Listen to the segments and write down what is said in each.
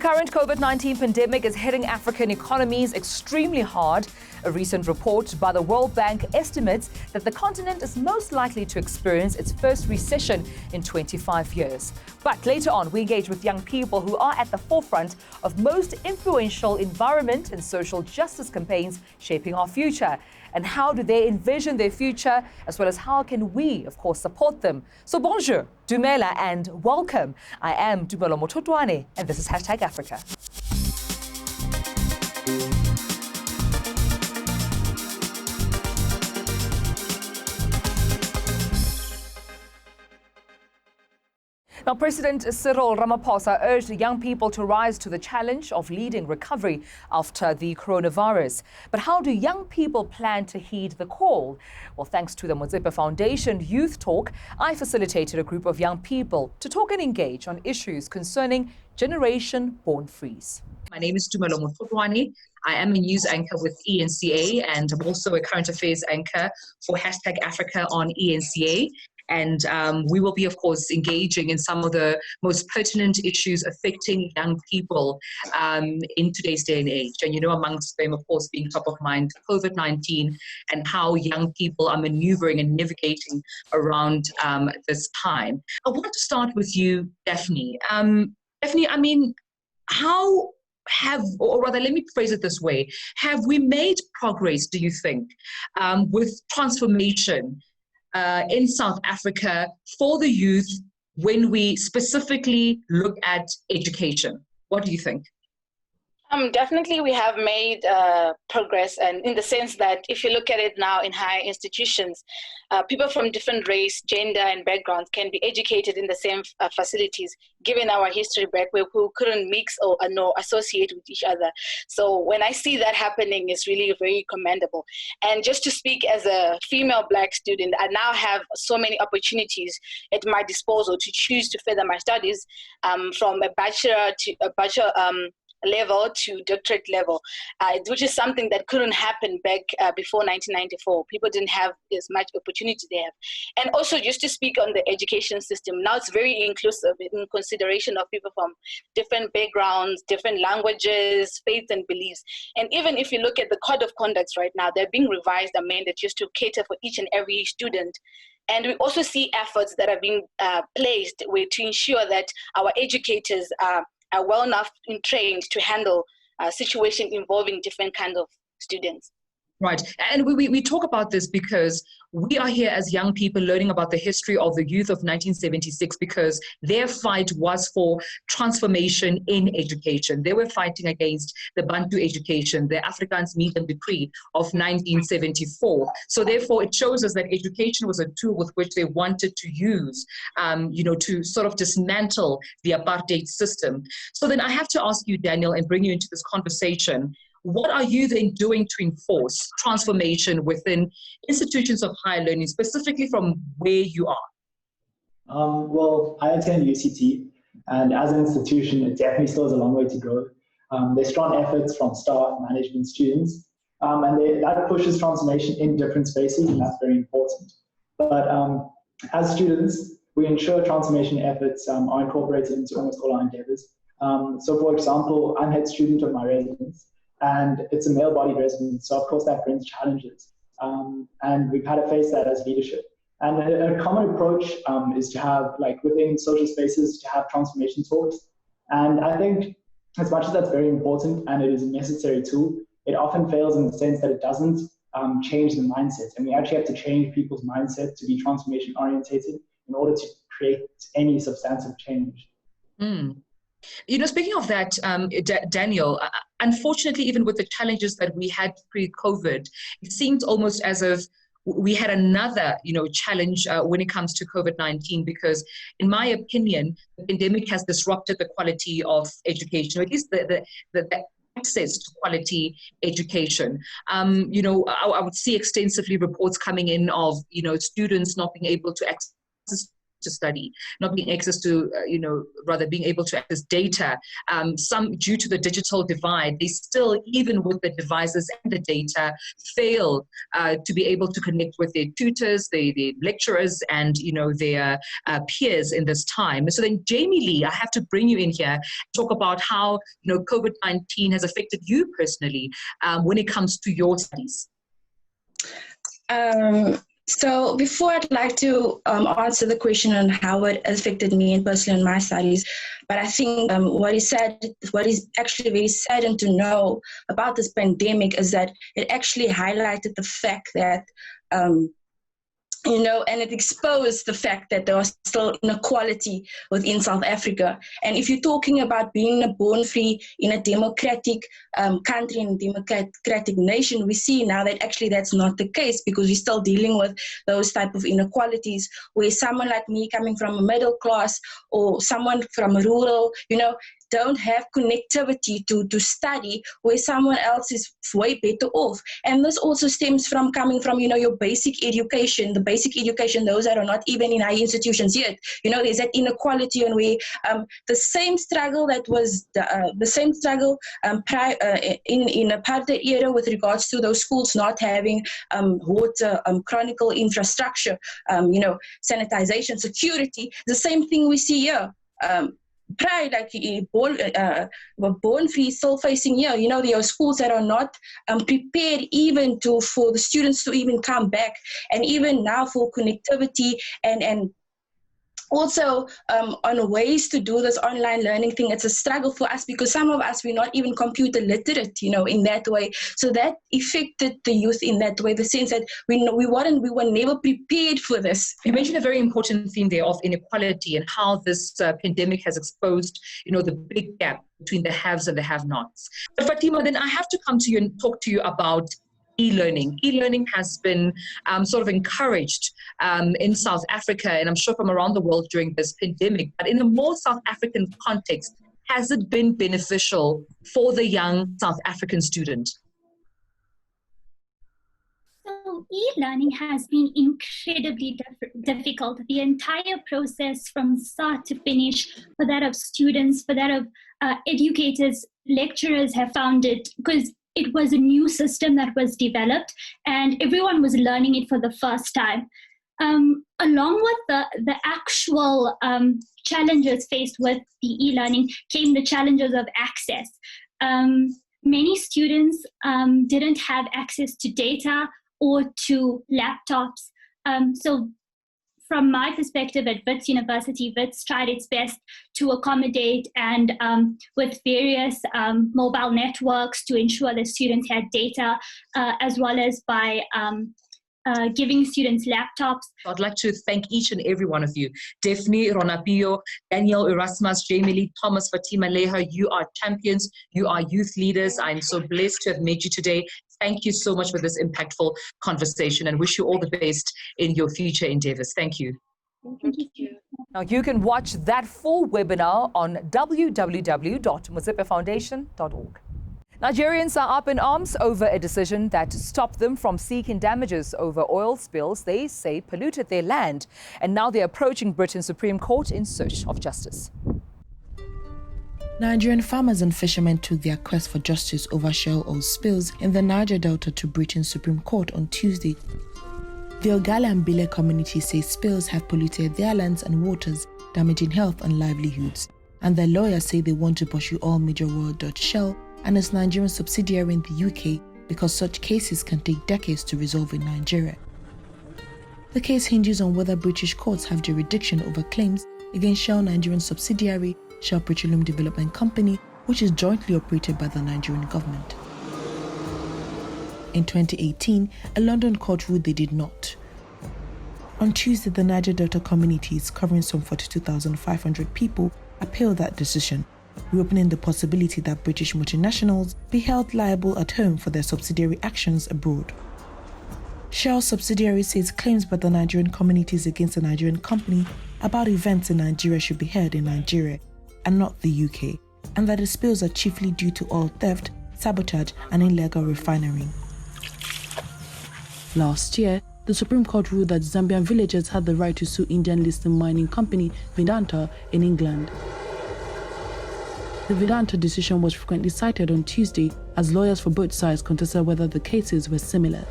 current COVID-19 pandemic is hitting African economies extremely hard. A recent report by the World Bank estimates that the continent is most likely to experience its first recession in 25 years. But later on, we engage with young people who are at the forefront of most influential environment and social justice campaigns shaping our future. And how do they envision their future, as well as how can we, of course, support them? So bonjour, dumela, and welcome. I am Dumelo Mototwane, and this is #Africa. Now, President Cyril Ramaphosa urged young people to rise to the challenge of leading recovery after the coronavirus. But how do young people plan to heed the call? Well, thanks to the Motsepe Foundation Youth Talk, I facilitated a group of young people to talk and engage on issues concerning Generation Born Freeze. My name is Dumelo Mototwane. I am a news anchor with ENCA, and I'm also a current affairs anchor for #Africa on ENCA. And we will be, of course, engaging in some of the most pertinent issues affecting young people in today's day and age. And, amongst them, of course, being top of mind, COVID-19 and how young people are maneuvering and navigating around this time. I want to start with you, Daphne. Daphne, or rather, let me phrase it this way. Have we made progress, do you think, with transformation in South Africa for the youth when we specifically look at education? What do you think? Definitely we have made progress, and in the sense that if you look at it now in higher institutions, people from different race, gender and backgrounds can be educated in the same facilities, given our history back where we couldn't mix or associate with each other. So when I see that happening, it's really very commendable. And just to speak as a female Black student, I now have so many opportunities at my disposal to choose to further my studies from a bachelor level to doctorate level, which is something that couldn't happen back before 1994. People didn't have as much opportunity they have. And also, just to speak on the education system, now it's very inclusive in consideration of people from different backgrounds, different languages, faiths and beliefs. And even if you look at the code of conducts right now, they're being revised, amended just to cater for each and every student. And we also see efforts that are being placed to ensure that our educators are well enough trained to handle situations involving different kinds of students. Right. And we talk about this because we are here as young people learning about the history of the youth of 1976, because their fight was for transformation in education. They were fighting against the Bantu education, the Afrikaans Medium Decree of 1974. So therefore, it shows us that education was a tool with which they wanted to use, to sort of dismantle the apartheid system. So then I have to ask you, Daniel, and bring you into this conversation. What are you then doing to enforce transformation within institutions of higher learning, specifically from where you are? Well, I attend UCT, and as an institution, it definitely still has a long way to go. There's strong efforts from staff, management, students, and that pushes transformation in different spaces, and that's very important. But as students, we ensure transformation efforts are incorporated into almost all our endeavors. So for example, I'm head student of my residence, and it's a male-bodied residence, so of course that brings challenges. And we've had to face that as leadership. And a common approach is to have, within social spaces, to have transformation talks. And I think as much as that's very important and it is a necessary tool, it often fails in the sense that it doesn't change the mindset. And we actually have to change people's mindset to be transformation orientated in order to create any substantive change. Speaking of that, Daniel, unfortunately, even with the challenges that we had pre-COVID, it seemed almost as if we had another, challenge when it comes to COVID-19, because in my opinion, the pandemic has disrupted the quality of education, or at least the access to quality education. I would see extensively reports coming in of, students not being able to access to study, not being access to, rather being able to access data. Some, due to the digital divide, they still, even with the devices and the data, fail to be able to connect with their tutors, their lecturers, and, their peers in this time. So then, Jamie Lee, I have to bring you in here, talk about how, COVID-19 has affected you personally when it comes to your studies. So before, I'd like to answer the question on how it affected me and personally in my studies. But I think what is actually very saddened to know about this pandemic is that it actually highlighted the fact that and it exposed the fact that there was still inequality within South Africa. And if you're talking about being born free in a democratic country, in a democratic nation, we see now that actually that's not the case, because we're still dealing with those type of inequalities where someone like me coming from a middle class or someone from rural, don't have connectivity to study, where someone else is way better off. And this also stems from coming from, your basic education, those that are not even in high institutions yet. There's that inequality, and where the same struggle that was the same struggle in apartheid era with regards to those schools not having water, chronicle infrastructure, sanitization, security, the same thing we see here. Pride, like born free, still facing here. There are schools that are not prepared even for the students to even come back, and even now for connectivity and also on ways to do this online learning thing. It's a struggle for us because some of us, we're not even computer literate, in that way. So that affected the youth in that way, the sense that we were never prepared for this. You mentioned a very important theme there of inequality and how this pandemic has exposed, the big gap between the haves and the have-nots. But Fatima, then I have to come to you and talk to you about e-learning. E-learning has been sort of encouraged in South Africa, and I'm sure from around the world during this pandemic. But in a more South African context, has it been beneficial for the young South African student? So e-learning has been incredibly difficult. The entire process from start to finish, for that of students, for that of educators, lecturers have found it, because it was a new system that was developed and everyone was learning it for the first time. Along with the actual challenges faced with the e-learning came the challenges of access. Many students didn't have access to data or to laptops. So from my perspective at Wits University, Wits tried its best to accommodate and with various mobile networks to ensure that students had data, as well as by giving students laptops. I'd like to thank each and every one of you. Daphne, Ronapio, Daniel, Erasmus, Jamie Lee, Thomas, Fatima, Leha, you are champions, you are youth leaders. I'm so blessed to have met you today. Thank you so much for this impactful conversation and wish you all the best in your future endeavors. Thank you. Thank you. Now, you can watch that full webinar on www.muzippefoundation.org. Nigerians are up in arms over a decision that stopped them from seeking damages over oil spills they say polluted their land. And now they're approaching Britain's Supreme Court in search of justice. Nigerian farmers and fishermen took their quest for justice over shale oil spills in the Niger Delta to Britain's Supreme Court on Tuesday. The Ogala and Bile community say spills have polluted their lands and waters, damaging health and livelihoods. And their lawyers say they want to pursue all major Royal Dutch Shell and its Nigerian subsidiary in the UK because such cases can take decades to resolve in Nigeria. The case hinges on whether British courts have jurisdiction over claims against Shell Nigerian subsidiary Shell Petroleum Development Company, which is jointly operated by the Nigerian government. In 2018, a London court ruled they did not. On Tuesday, the Niger Delta communities, covering some 42,500 people, appealed that decision, reopening the possibility that British multinationals be held liable at home for their subsidiary actions abroad. Shell's subsidiary says claims by the Nigerian communities against the Nigerian company about events in Nigeria should be heard in Nigeria and not the UK, and that the spills are chiefly due to oil theft, sabotage, and illegal refinery. Last year, the Supreme Court ruled that Zambian villagers had the right to sue Indian listed mining company Vedanta in England. The Vedanta decision was frequently cited on Tuesday as lawyers for both sides contested whether the cases were similar.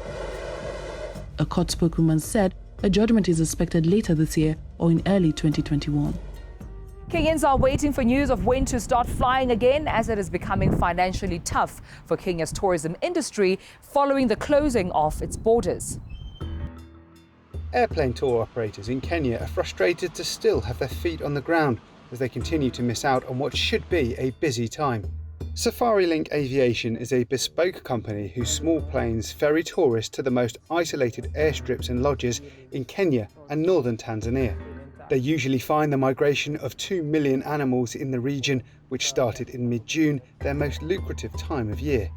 A court spokeswoman said a judgment is expected later this year or in early 2021. Kenyans are waiting for news of when to start flying again, as it is becoming financially tough for Kenya's tourism industry following the closing of its borders. Airplane tour operators in Kenya are frustrated to still have their feet on the ground as they continue to miss out on what should be a busy time. SafariLink Aviation is a bespoke company whose small planes ferry tourists to the most isolated airstrips and lodges in Kenya and northern Tanzania. They usually find the migration of 2 million animals in the region, which started in mid-June, their most lucrative time of year.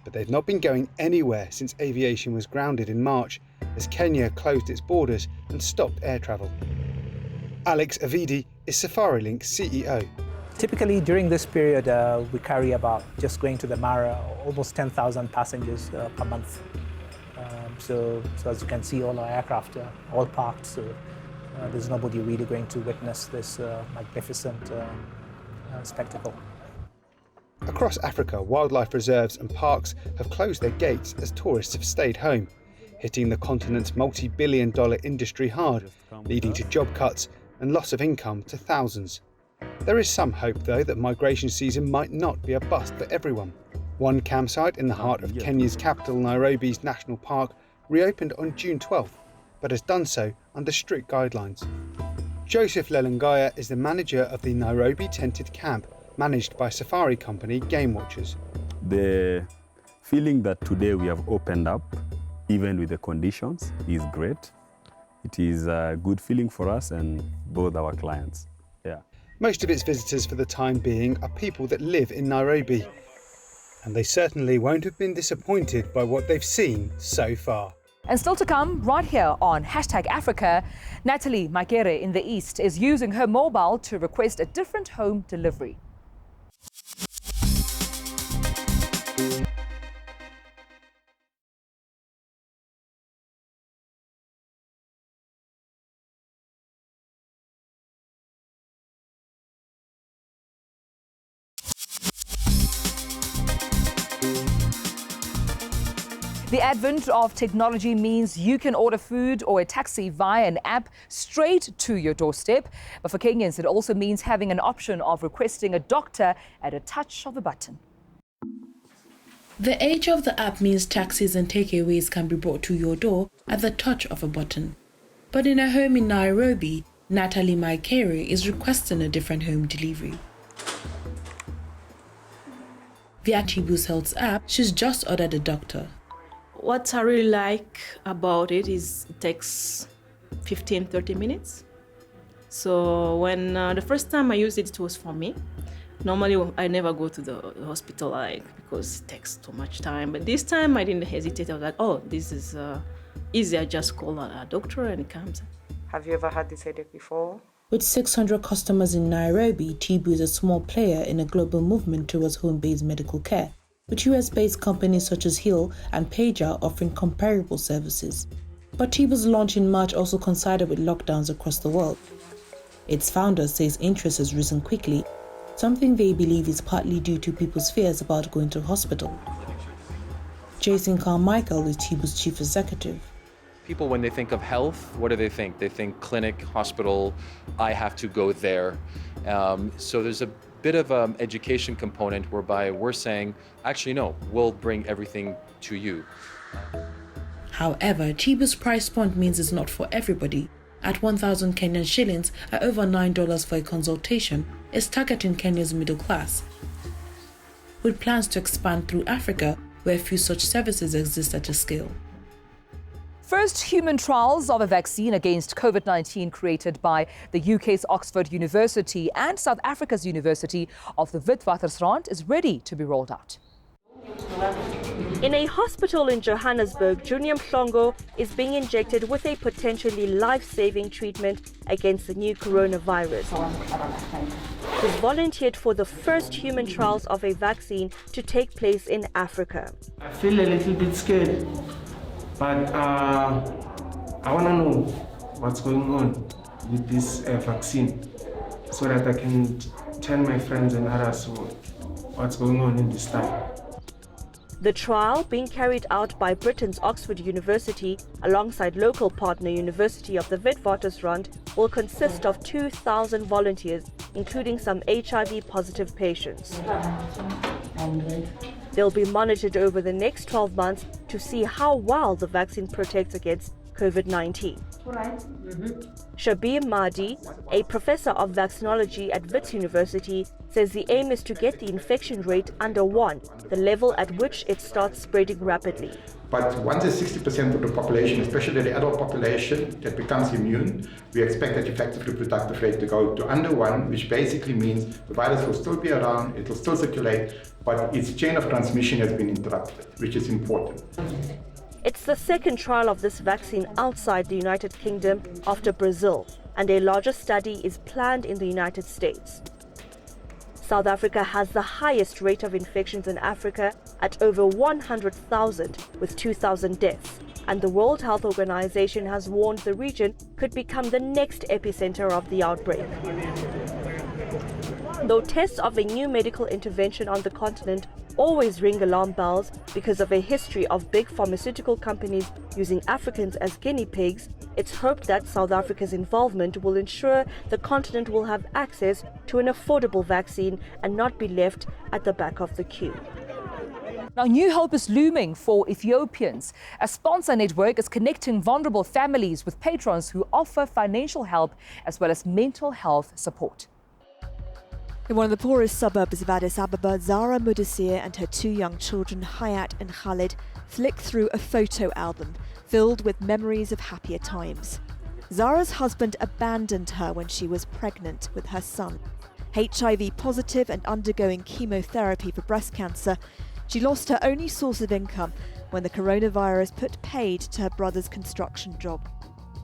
But they've not been going anywhere since aviation was grounded in March, as Kenya closed its borders and stopped air travel. Alex Avidi is SafariLink's CEO. Typically during this period, we carry about, just going to the Mara, almost 10,000 passengers per month. So as you can see, all our aircraft are all parked, so there's nobody really going to witness this magnificent spectacle. Across Africa, wildlife reserves and parks have closed their gates as tourists have stayed home, hitting the continent's multi-billion-dollar industry hard, leading to job cuts and loss of income to thousands. There is some hope, though, that migration season might not be a bust for everyone. One campsite in the heart of Kenya's capital, Nairobi's National Park, reopened on June 12th, but has done so under strict guidelines. Joseph Lelungaya is the manager of the Nairobi tented camp, managed by safari company Game Watchers. The feeling that today we have opened up, even with the conditions, is great. It is a good feeling for us and both our clients. Yeah. Most of its visitors for the time being are people that live in Nairobi, and they certainly won't have been disappointed by what they've seen so far. And still to come, right here on #Africa, Natalie Makere in the East is using her mobile to request a different home delivery. The advent of technology means you can order food or a taxi via an app straight to your doorstep. But for Kenyans, it also means having an option of requesting a doctor at a touch of a button. The age of the app means taxis and takeaways can be brought to your door at the touch of a button. But in her home in Nairobi, Natalie Makere is requesting a different home delivery. Via Chibu's Health's app, she's just ordered a doctor. What I really like about it is it takes 15-30 minutes. So when the first time I used it, it was for me. Normally I never go to the hospital because it takes too much time. But this time I didn't hesitate. I was like, oh, this is easy. I just call a doctor and it comes. Have you ever had this headache before? With 600 customers in Nairobi, Tibu is a small player in a global movement towards home-based medical care, with US-based companies such as Hill and Pager offering comparable services. But Tibu's launch in March also coincided with lockdowns across the world. Its founder says interest has risen quickly, something they believe is partly due to people's fears about going to hospital. Jason Carmichael is Tibu's chief executive. People, when they think of health, what do they think? They think clinic, hospital, I have to go there. So there's a bit of an education component whereby we're saying, actually, no, we'll bring everything to you. However, Tibu's price point means it's not for everybody. At 1,000 Kenyan shillings, at over $9 for a consultation, it's targeting Kenya's middle class, with plans to expand through Africa, where few such services exist at a scale. First human trials of a vaccine against COVID-19 created by the UK's Oxford University and South Africa's University of the Witwatersrand is ready to be rolled out. In a hospital in Johannesburg, Junior Mhlongo is being injected with a potentially life-saving treatment against the new coronavirus. He's volunteered for the first human trials of a vaccine to take place in Africa. I feel a little bit scared, but I want to know what's going on with this vaccine so that I can tell my friends and others what's going on in this time. The trial, being carried out by Britain's Oxford University alongside local partner University of the Witwatersrand, will consist of 2,000 volunteers, including some HIV-positive patients. They'll be monitored over the next 12 months to see how well the vaccine protects against COVID-19. Shabir Mahdi, a professor of vaccinology at Wits University, says the aim is to get the infection rate under 1, the level at which it starts spreading rapidly. But once there's 60% of the population, especially the adult population, that becomes immune, we expect that effective reproductive rate to go to under 1, which basically means the virus will still be around, it will still circulate, but its chain of transmission has been interrupted, which is important. It's the second trial of this vaccine outside the United Kingdom after Brazil, and a larger study is planned in the United States. South Africa has the highest rate of infections in Africa at over 100,000, with 2,000 deaths, and the World Health Organization has warned the region could become the next epicenter of the outbreak. Though tests of a new medical intervention on the continent always ring alarm bells because of a history of big pharmaceutical companies using Africans as guinea pigs, it's hoped that South Africa's involvement will ensure the continent will have access to an affordable vaccine and not be left at the back of the queue. Now, new hope is looming for Ethiopians. A sponsor network is connecting vulnerable families with patrons who offer financial help as well as mental health support. In one of the poorest suburbs of Addis Ababa, Zara Mudassir and her 2 young children, Hayat and Khalid, flick through a photo album filled with memories of happier times. Zara's husband abandoned her when she was pregnant with her son. HIV positive and undergoing chemotherapy for breast cancer, she lost her only source of income when the coronavirus put paid to her brother's construction job.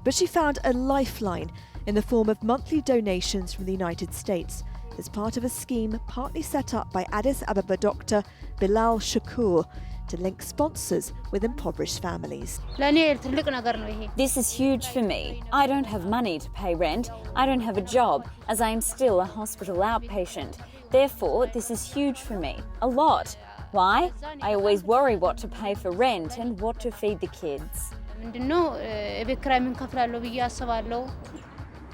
But she found a lifeline in the form of monthly donations from the United States, as part of a scheme partly set up by Addis Ababa doctor Bilal Shakur to link sponsors with impoverished families. This is huge for me. I don't have money to pay rent. I don't have a job, as I am still a hospital outpatient. Therefore, this is huge for me. A lot. Why? I always worry what to pay for rent and what to feed the kids.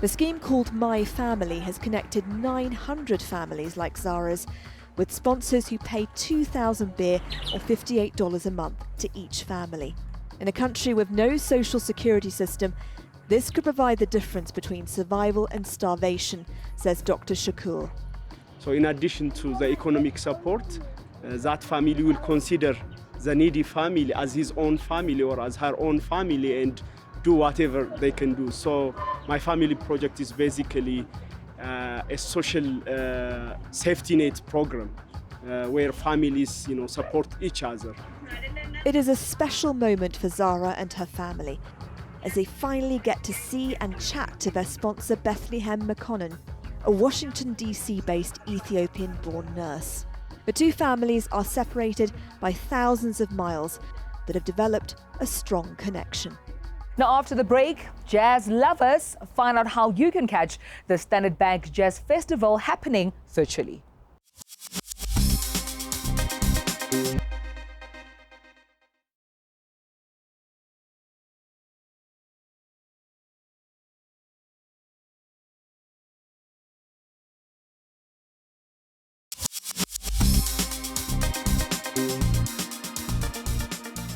The scheme called My Family has connected 900 families like Zara's with sponsors who pay 2,000 birr or $58 a month to each family. In a country with no social security system, this could provide the difference between survival and starvation, says Dr. Shakur. So in addition to the economic support, that family will consider the needy family as his own family or as her own family and do whatever they can do. So My Family project is basically a social safety net program where families, support each other. It is a special moment for Zara and her family as they finally get to see and chat to their sponsor Bethlehem McConnell, a Washington DC-based Ethiopian-born nurse. The 2 families are separated by thousands of miles but have developed a strong connection. Now, after the break, jazz lovers find out how you can catch the Standard Bank Jazz Festival happening virtually.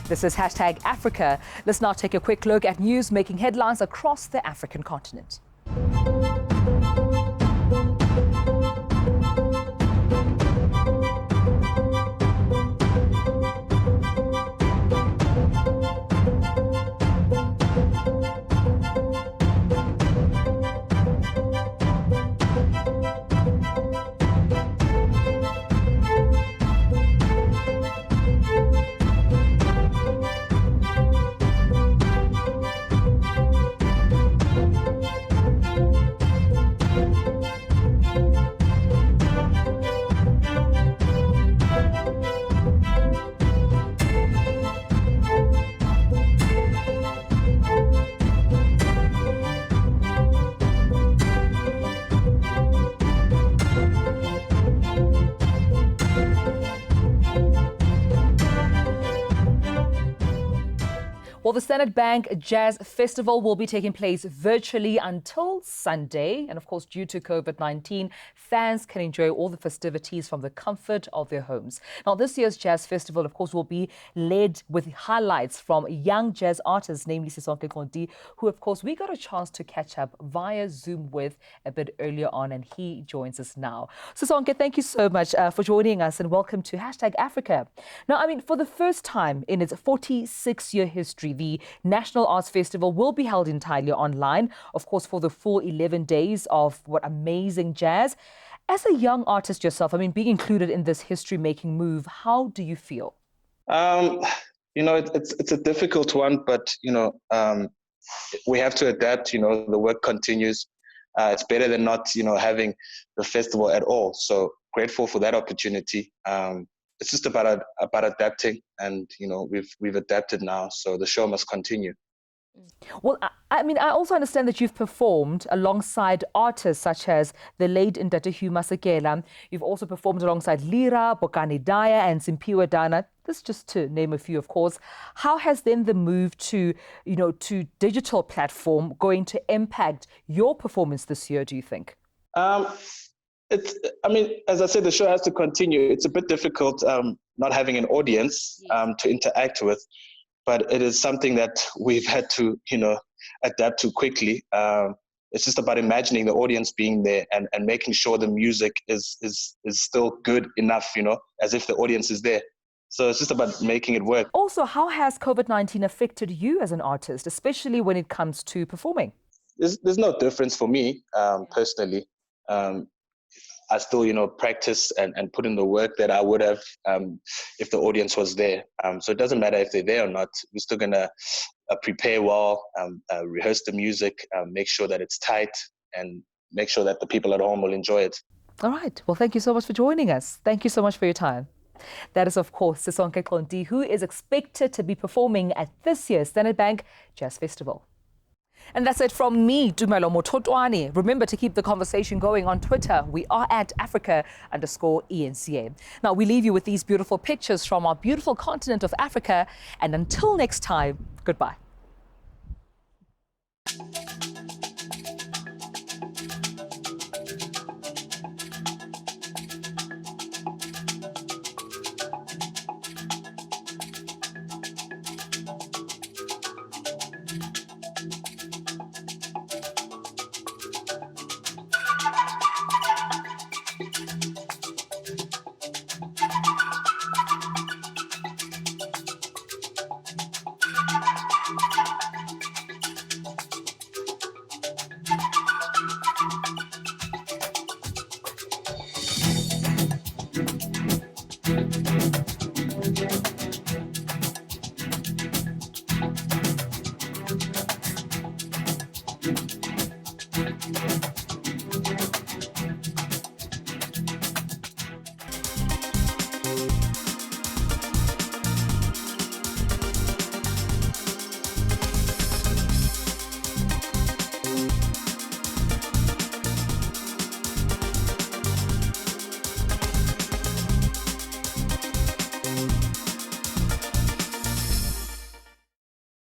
This is #Africa. Let's now take a quick look at news making headlines across the African continent. Well, the Standard Bank Jazz Festival will be taking place virtually until Sunday. And of course, due to COVID-19, fans can enjoy all the festivities from the comfort of their homes. Now, this year's Jazz Festival, of course, will be led with highlights from young jazz artists, namely Sisonke Konti, who, of course, we got a chance to catch up via Zoom with a bit earlier on, and he joins us now. Sisonke, thank you so much for joining us, and welcome to #Africa. Now, I mean, for the first time in its 46-year history, the National Arts Festival will be held entirely online, of course, for the full 11 days of what amazing jazz. As a young artist yourself, I mean, being included in this history-making move, how do you feel? It's a difficult one, but, we have to adapt. The work continues. It's better than not, having the festival at all. So grateful for that opportunity. It's just about adapting, and we've adapted now, so the show must continue. Well, I mean, I also understand that you've performed alongside artists such as the late Ndate Masekela. You've also performed alongside Lira, Bokani Daya, and Simpiwe Dana. This just to name a few, of course. How has then the move to digital platform going to impact your performance this year, do you think? As I said, the show has to continue. It's a bit difficult not having an audience to interact with, but it is something that we've had to, adapt to quickly. It's just about imagining the audience being there and making sure the music is still good enough, as if the audience is there. So it's just about making it work. Also, how has COVID-19 affected you as an artist, especially when it comes to performing? There's no difference for me, personally. I still, practice and put in the work that I would have if the audience was there. So it doesn't matter if they're there or not. We're still going to prepare well, rehearse the music, make sure that it's tight, and make sure that the people at home will enjoy it. All right. Well, thank you so much for joining us. Thank you so much for your time. That is, of course, Sisonke Konti, who is expected to be performing at this year's Standard Bank Jazz Festival. And that's it from me, Dumelo Mototwane. Remember to keep the conversation going on Twitter. We are at Africa_ENCA. Now, we leave you with these beautiful pictures from our beautiful continent of Africa. And until next time, goodbye.